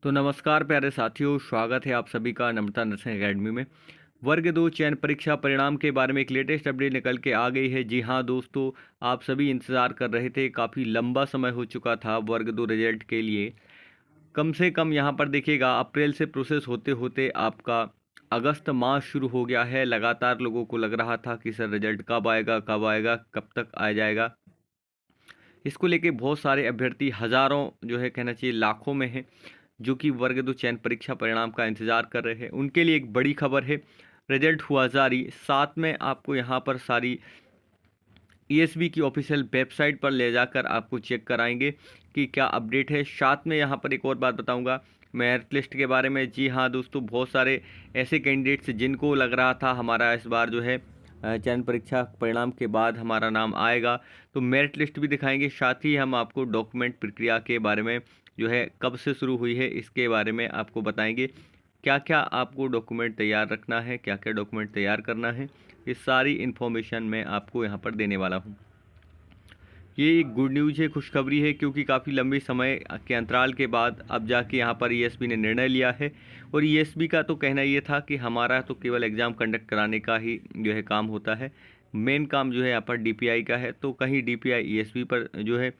तो नमस्कार प्यारे साथियों, स्वागत है आप सभी का नम्रता नर्सिंग एकेडमी में। वर्ग 2 चयन परीक्षा परिणाम के बारे में एक लेटेस्ट अपडेट निकल के आ गई है। जी हाँ दोस्तों, आप सभी इंतज़ार कर रहे थे, काफ़ी लंबा समय हो चुका था वर्ग 2 रिजल्ट के लिए। कम से कम यहाँ पर देखिएगा, अप्रैल से प्रोसेस होते होते आपका अगस्त माह शुरू हो गया है। लगातार लोगों को लग रहा था कि सर रिजल्ट कब आएगा, कब आएगा, कब तक आ जाएगा। इसको लेके बहुत सारे अभ्यर्थी, हज़ारों जो है कहना चाहिए लाखों में हैं, जो कि वर्ग 2 चयन परीक्षा परिणाम का इंतज़ार कर रहे हैं। उनके लिए एक बड़ी खबर है, रिजल्ट हुआ जारी। साथ में आपको यहाँ पर सारी ईएसबी की ऑफिशियल वेबसाइट पर ले जाकर आपको चेक कराएंगे कि क्या अपडेट है। साथ में यहाँ पर एक और बात बताऊँगा मेरिट लिस्ट के बारे में। जी हाँ दोस्तों, बहुत सारे ऐसे कैंडिडेट्स जिनको लग रहा था हमारा इस बार जो है चयन परीक्षा परिणाम के बाद हमारा नाम आएगा, तो मेरिट लिस्ट भी दिखाएंगे। साथ ही हम आपको डॉक्यूमेंट प्रक्रिया के बारे में जो है कब से शुरू हुई है इसके बारे में आपको बताएंगे। क्या क्या आपको डॉक्यूमेंट तैयार रखना है, क्या क्या डॉक्यूमेंट तैयार करना है, ये सारी इन्फॉर्मेशन मैं आपको यहाँ पर देने वाला हूँ। ये एक गुड न्यूज़ है, खुशखबरी है, क्योंकि काफ़ी लंबे समय के अंतराल के बाद अब जाके यहाँ पर ईएसबी ने निर्णय लिया है। और ईएसबी का तो कहना ये था कि हमारा तो केवल एग्ज़ाम कंडक्ट कराने का ही जो है काम होता है, मेन काम जो है यहाँ पर डीपीआई का है। तो कहीं डीपीआई ईएसबी पर जो है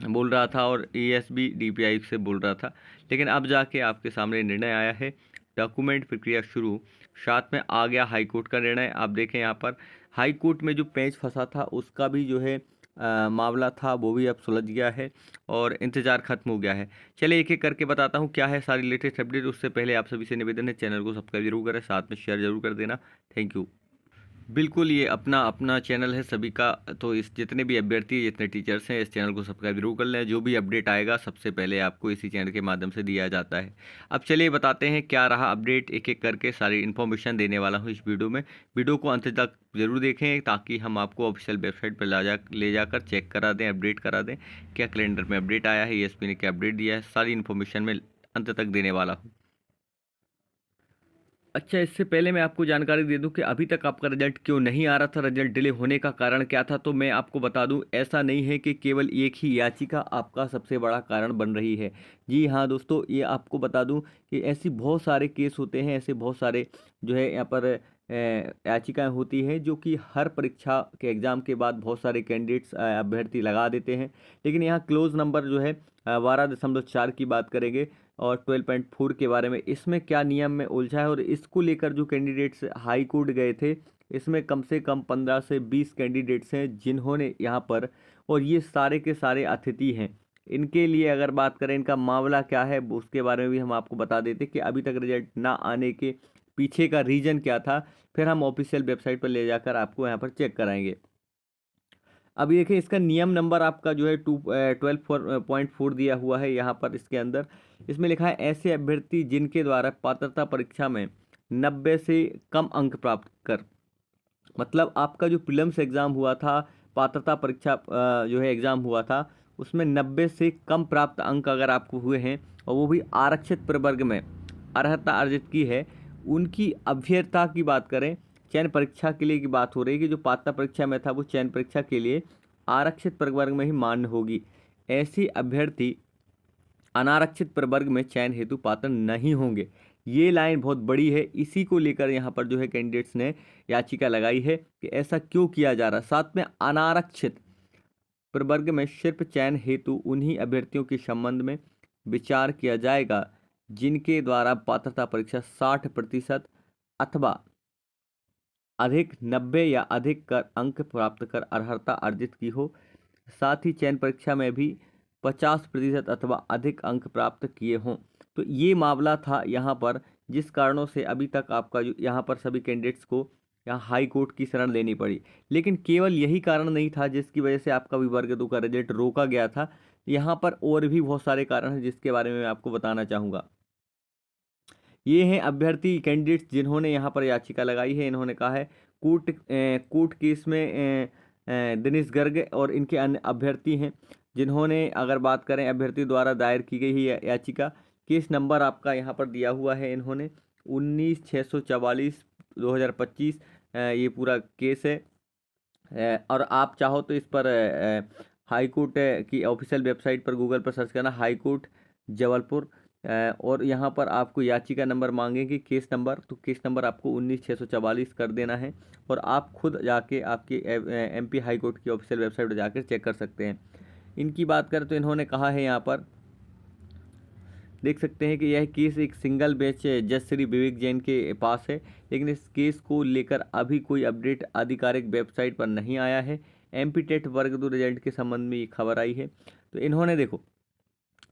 बोल रहा था और ईएसबी डीपीआई से बोल रहा था, लेकिन अब जाके आपके सामने निर्णय आया है, डॉक्यूमेंट प्रक्रिया शुरू। साथ में आ गया हाई कोर्ट का निर्णय। आप देखें यहाँ पर हाई कोर्ट में जो पेंच फंसा था उसका भी जो है मामला था, वो भी अब सुलझ गया है और इंतज़ार खत्म हो गया है। चलिए एक एक करके बताता हूँ क्या है सारी लेटेस्ट अपडेट। उससे पहले आप सभी से निवेदन है, चैनल को सब्सक्राइब जरूर करें, साथ में शेयर जरूर कर देना। Thank you. बिल्कुल, ये अपना अपना चैनल है सभी का, तो इस जितने भी अभ्यर्थी, जितने टीचर्स हैं, इस चैनल को सब्सक्राइब जरूर कर लें। जो भी अपडेट आएगा सबसे पहले आपको इसी चैनल के माध्यम से दिया जाता है। अब चलिए बताते हैं क्या रहा अपडेट, एक एक करके सारी इन्फॉर्मेशन देने वाला हूँ इस वीडियो में। वीडियो को अंत तक जरूर देखें ताकि हम आपको ऑफिशियल वेबसाइट पर ले जाकर चेक करा दें, अपडेट करा दें क्या कैलेंडर में अपडेट आया है, ईएसपी ने क्या अपडेट दिया है, सारी इन्फॉर्मेशन में अंत तक देने वाला हूँ। अच्छा, इससे पहले मैं आपको जानकारी दे दूं कि अभी तक आपका रिजल्ट क्यों नहीं आ रहा था, रिजल्ट डिले होने का कारण क्या था। तो मैं आपको बता दूं, ऐसा नहीं है कि केवल एक ही याचिका आपका सबसे बड़ा कारण बन रही है। जी हाँ दोस्तों, ये आपको बता दूं कि ऐसी बहुत सारे केस होते हैं, ऐसे बहुत सारे जो है यहाँ पर याचिकाएं होती हैं, जो कि हर परीक्षा के एग्ज़ाम के बाद बहुत सारे कैंडिडेट्स अभ्यर्थी लगा देते हैं। लेकिन यहाँ क्लोज नंबर जो है 12.4 की बात करेंगे और 12.4 के बारे में, इसमें क्या नियम में उलझा है और इसको लेकर जो कैंडिडेट्स हाई कोर्ट गए थे, इसमें कम से कम 15 से 20 कैंडिडेट्स हैं जिन्होंने यहाँ पर, और ये सारे के सारे अतिथि हैं। इनके लिए अगर बात करें इनका मामला क्या है, उसके बारे में भी हम आपको बता देते कि अभी तक रिजल्ट ना आने के पीछे का रीज़न क्या था, फिर हम ऑफिशियल वेबसाइट पर ले जाकर आपको यहाँ पर चेक कराएंगे। अब देखिए, इसका नियम नंबर आपका जो है 12.4 दिया हुआ है यहाँ पर। इसके अंदर इसमें लिखा है, ऐसे अभ्यर्थी जिनके द्वारा पात्रता परीक्षा में 90 से कम अंक प्राप्त कर, मतलब आपका जो प्रीलिम्स एग्ज़ाम हुआ था, पात्रता परीक्षा जो है एग्ज़ाम हुआ था, उसमें 90 से कम प्राप्त अंक अगर आपको हुए हैं और वो भी आरक्षित प्रवर्ग में अर्हता अर्जित की है, उनकी अभ्यर्थता की बात करें, चयन परीक्षा के लिए की बात हो रही है कि जो पात्रता परीक्षा में था वो चयन परीक्षा के लिए आरक्षित प्रवर्ग में ही मान्य होगी। ऐसे अभ्यर्थी अनारक्षित प्रवर्ग में चयन हेतु पात्र नहीं होंगे। ये लाइन बहुत बड़ी है, इसी को लेकर यहाँ पर जो है कैंडिडेट्स ने याचिका लगाई है कि ऐसा क्यों किया जा रहा है। साथ में अनारक्षित प्रवर्ग में सिर्फ चयन हेतु उन्हीं अभ्यर्थियों के संबंध में विचार किया जाएगा जिनके द्वारा पात्रता परीक्षा 60% अथवा अधिक 90 या अधिक कर अंक प्राप्त कर अर्हता अर्जित की हो। साथ ही चयन परीक्षा में भी 50% अथवा अधिक अंक प्राप्त किए हों। तो ये मामला था यहाँ पर, जिस कारणों से अभी तक आपका जो यहाँ पर सभी कैंडिडेट्स को यहाँ हाई कोर्ट की शरण लेनी पड़ी। लेकिन केवल यही कारण नहीं था जिसकी वजह से आपका भी वर्ग 2 का रिजल्ट रोका गया था। यहाँ पर और भी बहुत सारे कारण हैं जिसके बारे में मैं आपको बताना चाहूँगा। ये हैं अभ्यर्थी कैंडिडेट्स जिन्होंने यहाँ पर याचिका लगाई है। इन्होंने कहा है कोर्ट केस में दिनेश गर्ग और इनके अन्य अभ्यर्थी हैं जिन्होंने, अगर बात करें अभ्यर्थी द्वारा दायर की गई है याचिका, केस नंबर आपका यहाँ पर दिया हुआ है इन्होंने 19/644/2025 ये पूरा केस है। और आप चाहो तो इस पर हाई कोर्ट की ऑफिशियल वेबसाइट पर गूगल पर सर्च करना, हाई कोर्ट जबलपुर। और यहाँ पर आपको याचिका नंबर मांगेंगे, केस नंबर, तो केस नंबर आपको 19/644 कर देना है। और आप खुद जाके आपके MP हाई कोर्ट की ऑफिशियल वेबसाइट पर जाकर चेक कर सकते हैं। इनकी बात करें तो इन्होंने कहा है, यहाँ पर देख सकते हैं कि यह केस एक सिंगल बेंच जज श्री विवेक जैन के पास है, लेकिन इस केस को लेकर अभी कोई अपडेट आधिकारिक वेबसाइट पर नहीं आया है। MP टेट वर्ग 2 रिजल्ट के संबंध में ये खबर आई है। तो इन्होंने देखो,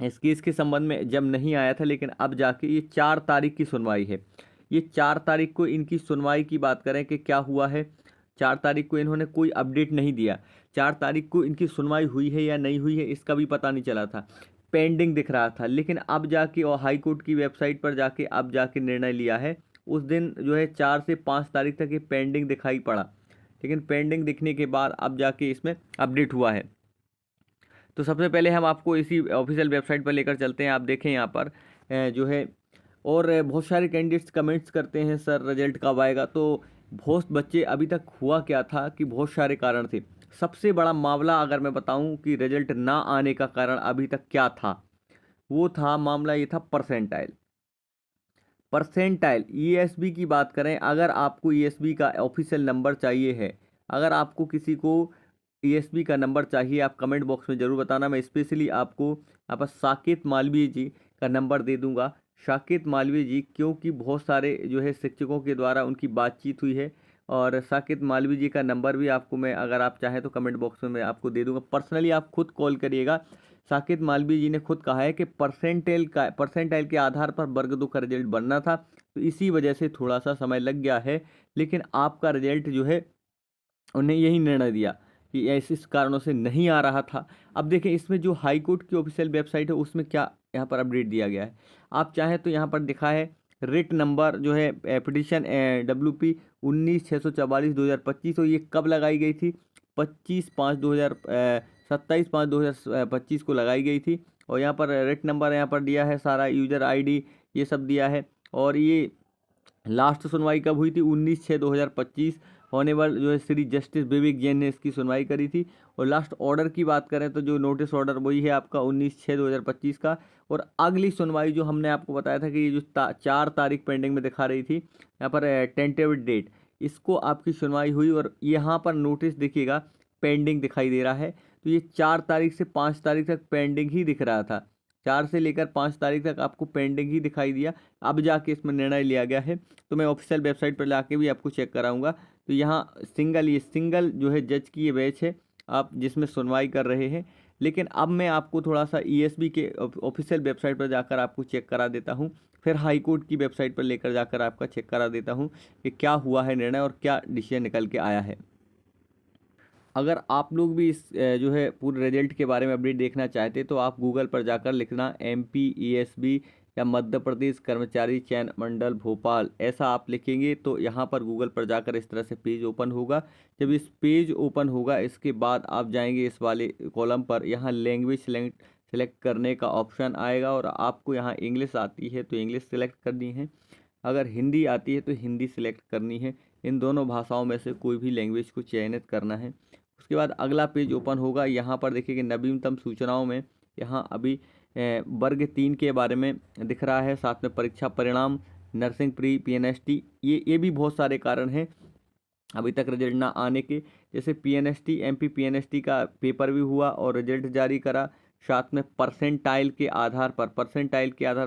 इस केस के संबंध में जब नहीं आया था, लेकिन अब जाके ये 4 तारीख की सुनवाई है। ये 4 तारीख को इनकी सुनवाई की बात करें कि क्या हुआ है, 4 तारीख को इन्होंने कोई अपडेट नहीं दिया। 4 तारीख को इनकी सुनवाई हुई है या नहीं हुई है इसका भी पता नहीं चला था, पेंडिंग दिख रहा था। लेकिन अब जाके और हाई कोर्ट की वेबसाइट पर जाके अब जाके निर्णय लिया है। उस दिन जो है 4 से 5 तारीख तक ये पेंडिंग दिखाई पड़ा, लेकिन पेंडिंग दिखने के बाद अब जाके इसमें अपडेट हुआ है। तो सबसे पहले हम आपको इसी ऑफिशियल वेबसाइट पर लेकर चलते हैं। आप देखें यहाँ पर जो है, और बहुत सारे कैंडिडेट्स कमेंट्स करते हैं सर रिजल्ट कब आएगा। तो बहुत बच्चे, अभी तक हुआ क्या था कि बहुत सारे कारण थे। सबसे बड़ा मामला अगर मैं बताऊं कि रिजल्ट ना आने का कारण अभी तक क्या था, वो था मामला, ये था परसेंटाइल। परसेंटाइल ESB की बात करें, अगर आपको ESB का ऑफिशियल नंबर चाहिए है, अगर आपको किसी को ESB का नंबर चाहिए, आप कमेंट बॉक्स में ज़रूर बताना। मैं स्पेशली आपको यहाँ पर साकेत मालवीय जी का नंबर दे दूंगा। साकेत मालवीय जी, क्योंकि बहुत सारे जो है शिक्षकों के द्वारा उनकी बातचीत हुई है, और साकेत मालवीय जी का नंबर भी आपको मैं, अगर आप चाहें तो कमेंट बॉक्स में मैं आपको दे दूंगा। पर्सनली आप खुद कॉल करिएगा। साकेत मालवीय जी ने खुद कहा है कि परसेंटाइल के आधार पर वर्ग 2 का रिजल्ट बनना था, तो इसी वजह से थोड़ा सा समय लग गया है। लेकिन आपका रिजल्ट जो है, उन्हें यही निर्णय दिया कि ऐसे इस कारणों से नहीं आ रहा था। अब देखें इसमें जो हाई कोर्ट की ऑफिशियल वेबसाइट है उसमें क्या यहाँ पर अपडेट दिया गया है। आप चाहें तो यहाँ पर दिखा है रिट नंबर जो है पिटिशन WP 19/644/2025। और ये कब लगाई गई थी, 27/5/2025 को लगाई गई थी। और यहाँ पर रिट नंबर यहाँ पर दिया है, सारा यूजर ID ये सब दिया है। और ये लास्ट सुनवाई कब हुई थी, 19/6/2025। ऑनेबल जो है श्री जस्टिस विवेक जैन ने इसकी सुनवाई करी थी। और लास्ट ऑर्डर की बात करें तो जो नोटिस ऑर्डर वही है आपका 19/6/2025 का। और अगली सुनवाई जो हमने आपको बताया था कि ये जो 4 तारीख पेंडिंग में दिखा रही थी, यहाँ पर टेंटेटिव डेट, इसको आपकी सुनवाई हुई। और यहाँ पर नोटिस देखिएगा पेंडिंग दिखाई दे रहा है। तो ये 4 तारीख से 5 तारीख तक पेंडिंग ही दिख रहा था, 4 से लेकर 5 तारीख तक आपको पेंडिंग ही दिखाई दिया। अब जाके इसमें निर्णय लिया गया है। तो मैं ऑफिशियल वेबसाइट पर जाके भी आपको चेक कराऊंगा। तो यहाँ ये सिंगल जो है जज की ये बेंच है, आप जिसमें सुनवाई कर रहे हैं। लेकिन अब मैं आपको थोड़ा सा ESB के ऑफिशियल वेबसाइट पर जाकर आपको चेक करा देता हूँ, फिर हाई कोर्ट की वेबसाइट पर लेकर जाकर आपका चेक करा देता हूँ कि क्या हुआ है निर्णय और क्या डिसीजन निकल के आया है। अगर आप लोग भी इस जो है पूरे रिजल्ट के बारे में अपडेट देखना चाहते तो आप गूगल पर जाकर लिखना MP ESB या मध्य प्रदेश कर्मचारी चयन मंडल भोपाल, ऐसा आप लिखेंगे तो यहाँ पर गूगल पर जाकर इस तरह से पेज ओपन होगा। जब इस पेज ओपन होगा, इसके बाद आप जाएंगे इस वाले कॉलम पर, यहाँ लैंग्वेज सेलेक्ट करने का ऑप्शन आएगा। और आपको यहाँ इंग्लिश आती है तो इंग्लिश सेलेक्ट करनी है, अगर हिंदी आती है तो हिंदी सेलेक्ट करनी है। इन दोनों भाषाओं में से कोई भी लैंग्वेज को चयनित करना है। उसके बाद अगला पेज ओपन होगा। यहाँ पर देखिए कि नवीनतम सूचनाओं में यहाँ अभी वर्ग 3 के बारे में दिख रहा है, साथ में परीक्षा परिणाम, नर्सिंग प्री PNST, ये भी बहुत सारे कारण हैं अभी तक रिजल्ट ना आने के। जैसे PNST MP PNST का पेपर भी हुआ और रिजल्ट जारी करा, साथ में परसेंटाइल के आधार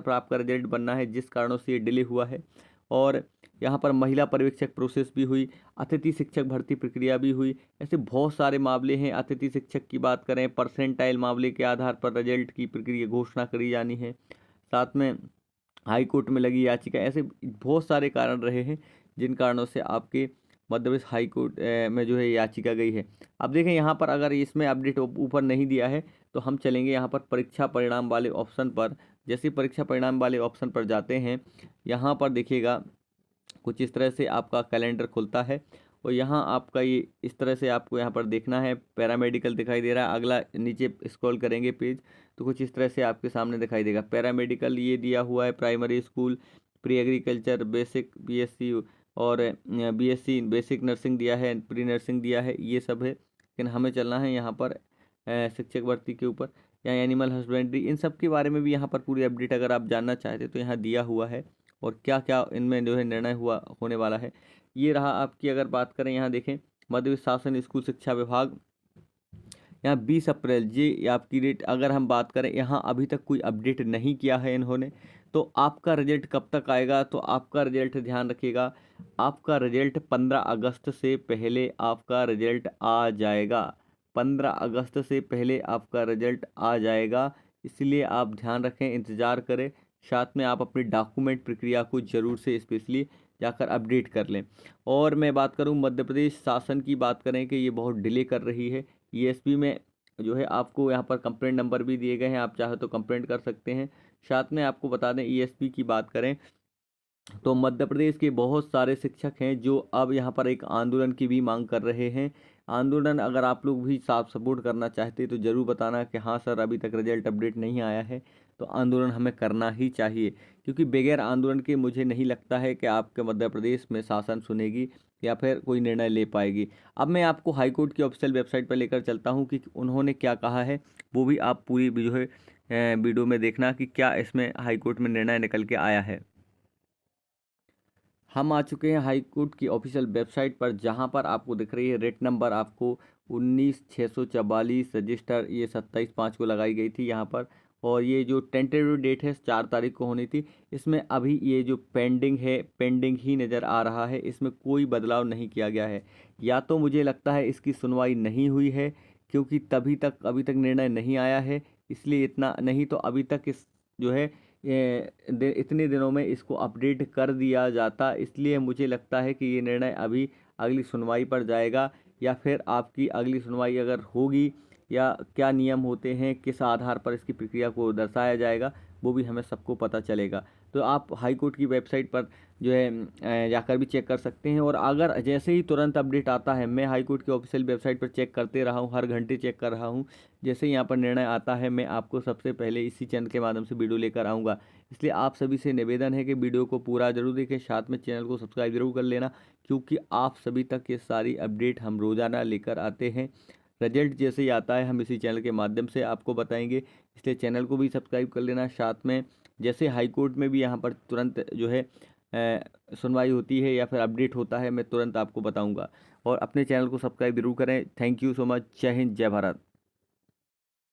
पर आपका रिजल्ट बनना है, जिस कारणों से ये डिले हुआ है। और यहाँ पर महिला पर्यवेक्षक प्रोसेस भी हुई, अतिथि शिक्षक भर्ती प्रक्रिया भी हुई। ऐसे बहुत सारे मामले हैं। अतिथि शिक्षक की बात करें, परसेंटाइल मामले के आधार पर रिजल्ट की प्रक्रिया घोषणा करी जानी है, साथ में हाई कोर्ट में लगी याचिका। ऐसे बहुत सारे कारण रहे हैं जिन कारणों से आपके मध्य प्रदेश हाई कोर्ट में जो है याचिका गई है। अब देखें यहाँ पर अगर इसमें अपडेट ऊपर नहीं दिया है तो हम चलेंगे यहाँ पर परीक्षा परिणाम वाले ऑप्शन पर। जैसे परीक्षा परिणाम वाले ऑप्शन पर जाते हैं, यहाँ पर देखिएगा कुछ इस तरह से आपका कैलेंडर खुलता है। और यहाँ आपका ये इस तरह से आपको यहाँ पर देखना है, पैरामेडिकल दिखाई दे रहा है। अगला नीचे स्क्रॉल करेंगे पेज तो कुछ इस तरह से आपके सामने दिखाई देगा। पैरामेडिकल ये दिया हुआ है, primary school, pre agriculture, basic BSc और BSc बेसिक नर्सिंग दिया है, प्री नर्सिंग दिया है, ये सब है। लेकिन हमें चलना है यहाँ पर शिक्षक भर्ती के ऊपर। या एनिमल हस्बेंड्री, इन सब के बारे में भी यहाँ पर पूरी अपडेट अगर आप जानना चाहते तो यहाँ दिया हुआ है, और क्या क्या इनमें जो है निर्णय हुआ होने वाला है। ये रहा आपकी, अगर बात करें यहाँ देखें मध्य प्रदेश शासन स्कूल शिक्षा विभाग, यहाँ 20 अप्रैल ये आपकी डेट, अगर हम बात करें यहाँ अभी तक कोई अपडेट नहीं किया है इन्होंने। तो आपका रिजल्ट कब तक आएगा, तो आपका रिजल्ट ध्यान रखिएगा, आपका रिजल्ट 15 अगस्त से पहले आपका रिजल्ट आ जाएगा। 15 अगस्त से पहले आपका रिजल्ट आ जाएगा, इसलिए आप ध्यान रखें, इंतज़ार करें। साथ में आप अपनी डॉक्यूमेंट प्रक्रिया को ज़रूर से स्पेशली जाकर अपडेट कर लें। और मैं बात करूं मध्य प्रदेश शासन की, बात करें कि ये बहुत डिले कर रही है। ईएसपी में जो है आपको यहाँ पर कंप्लेंट नंबर भी दिए गए हैं, आप चाहे तो कंप्लेंट कर सकते हैं। साथ में आपको बता दें ईएसपी की बात करें तो मध्य प्रदेश के बहुत सारे शिक्षक हैं जो अब यहाँ पर एक आंदोलन की भी मांग कर रहे हैं। आंदोलन अगर आप लोग भी साथ सपोर्ट करना चाहते हैं तो ज़रूर बताना कि हाँ सर अभी तक रिजल्ट अपडेट नहीं आया है, तो आंदोलन हमें करना ही चाहिए, क्योंकि बगैर आंदोलन के मुझे नहीं लगता है कि आपके मध्य प्रदेश में शासन सुनेगी या फिर कोई निर्णय ले पाएगी। अब मैं आपको हाईकोर्ट की ऑफिशियल वेबसाइट पर लेकर चलता हूँ कि उन्होंने क्या कहा है, वो भी आप पूरी जो है वीडियो में देखना कि क्या इसमें हाईकोर्ट में निर्णय निकल के आया है। हम आ चुके हैं हाई कोर्ट की ऑफिशियल वेबसाइट पर, जहां पर आपको दिख रही है रेट नंबर आपको 19,644 रजिस्टर, ये 27/5 को लगाई गई थी यहाँ पर। और ये जो टेंटेटिव डेट है 4 तारीख को होनी थी, इसमें अभी ये जो पेंडिंग है, पेंडिंग ही नज़र आ रहा है, इसमें कोई बदलाव नहीं किया गया है। या तो मुझे लगता है इसकी सुनवाई नहीं हुई है, क्योंकि अभी तक निर्णय नहीं आया है, इसलिए इतना, नहीं तो अभी तक इस जो है इतने दिनों में इसको अपडेट कर दिया जाता। इसलिए मुझे लगता है कि ये निर्णय अभी अगली सुनवाई पर जाएगा, या फिर आपकी अगली सुनवाई अगर होगी, या क्या नियम होते हैं, किस आधार पर इसकी प्रक्रिया को दर्शाया जाएगा, वो भी हमें सबको पता चलेगा। तो आप हाई कोर्ट की वेबसाइट पर जो है जाकर भी चेक कर सकते हैं। और अगर जैसे ही तुरंत अपडेट आता है, मैं हाई कोर्ट की ऑफिशियल वेबसाइट पर चेक करते रहा हूँ, हर घंटे चेक कर रहा हूँ, जैसे ही यहाँ पर निर्णय आता है मैं आपको सबसे पहले इसी चैनल के माध्यम से वीडियो लेकर आऊँगा। इसलिए आप सभी से निवेदन है कि वीडियो को पूरा जरूर देखें, साथ में चैनल को सब्सक्राइब जरूर कर लेना, क्योंकि आप सभी तक ये सारी अपडेट हम रोज़ाना लेकर आते हैं। रिजल्ट जैसे ही आता है हम इसी चैनल के माध्यम से आपको बताएंगे, इसलिए चैनल को भी सब्सक्राइब कर लेना। साथ में जैसे हाई कोर्ट में भी यहाँ पर तुरंत जो है सुनवाई होती है या फिर अपडेट होता है, मैं तुरंत आपको बताऊँगा। और अपने चैनल को सब्सक्राइब जरूर करें। Thank you so much. जय हिंद, जय भारत।